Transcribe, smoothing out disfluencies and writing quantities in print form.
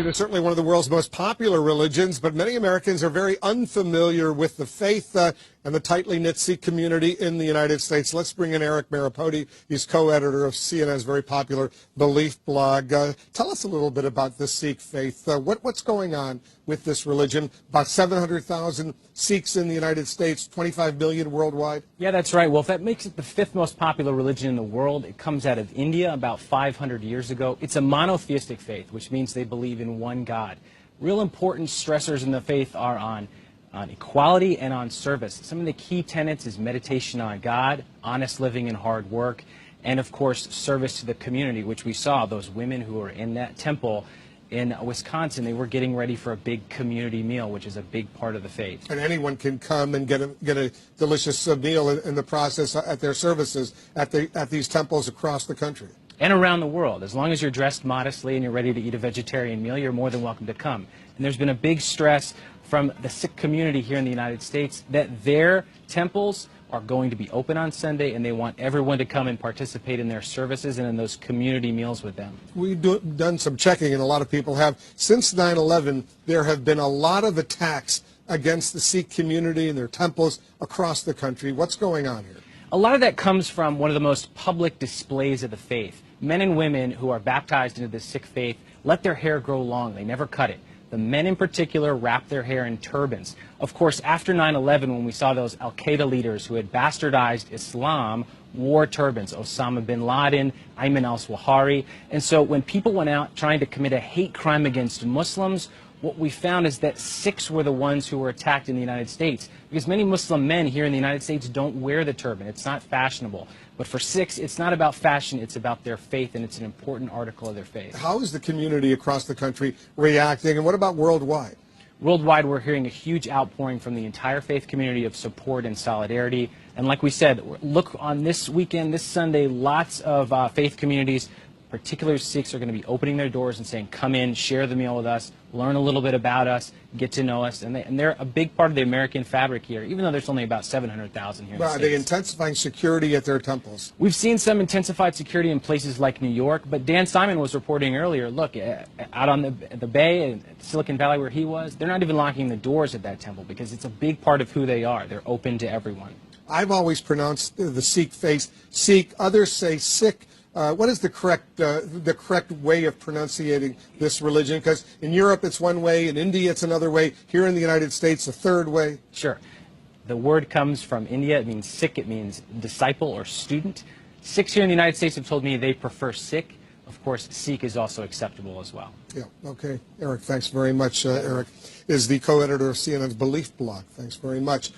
It is certainly one of the world's most popular religions, but many Americans are very unfamiliar with the faith and the tightly knit Sikh community in the United States. Let's bring in Eric Maripodi. He's co-editor of CNN's very popular Belief blog. Tell us a little bit about the Sikh faith. What's going on with this religion? About 700,000 Sikhs in the United States, 25 million worldwide. Yeah, that's right. Well, if that makes it the fifth most popular religion in the world, it comes out of India about 500 years ago. It's a monotheistic faith, which means they believe in one God. Real important stressors in the faith are on equality and on service. Some of the key tenets is meditation on God, honest living and hard work, and of course service to the community, which we saw those women who were in that temple in Wisconsin. They were getting ready for a big community meal, which is a big part of the faith. And anyone can come and get a delicious meal in the process at their services at these temples across the country. And around the world. As long as you're dressed modestly and you're ready to eat a vegetarian meal, you're more than welcome to come. And there's been a big stress from the Sikh community here in the United States that their temples are going to be open on Sunday, and they want everyone to come and participate in their services and in those community meals with them. We've done some checking, and a lot of people have. Since 9/11, there have been a lot of attacks against the Sikh community and their temples across the country. What's going on here? A lot of that comes from one of the most public displays of the faith. Men and women who are baptized into the Sikh faith let their hair grow long. They never cut it. The men in particular wrap their hair in turbans. Of course, after 9/11, when we saw those al-Qaeda leaders who had bastardized Islam, wore turbans, Osama bin Laden, Ayman al-Zawahiri. And so when people went out trying to commit a hate crime against Muslims, what we found is that Sikhs were the ones who were attacked in the United States, because many Muslim men here in the United States don't wear the turban. It's not fashionable. But for Sikhs, it's not about fashion, it's about their faith, and it's an important article of their faith. How is the community across the country reacting, and what about worldwide? Worldwide, we're hearing a huge outpouring from the entire faith community of support and solidarity. And like we said, look on this weekend, this Sunday, lots of faith communities, particularly Sikhs, are going to be opening their doors and saying, come in, share the meal with us, learn a little bit about us, get to know us. And they're a big part of the American fabric here, even though there's only about 700,000 here in the States. Are they intensifying security at their temples? We've seen some intensified security in places like New York, but Dan Simon was reporting earlier, look, out on the Bay, in Silicon Valley where he was, they're not even locking the doors at that temple because it's a big part of who they are. They're open to everyone. I've always pronounced the Sikh faith Sikh. Others say Sikh. What is the correct way of pronunciating this religion? Because in Europe it's one way, in India it's another way, here in the United States a third way. Sure. The word comes from India. It means Sikh. It means disciple or student. Sikhs here in the United States have told me they prefer Sikh. Of course, Sikh is also acceptable as well. Yeah, okay. Eric, thanks very much. Eric is the co-editor of CNN's Belief blog. Thanks very much.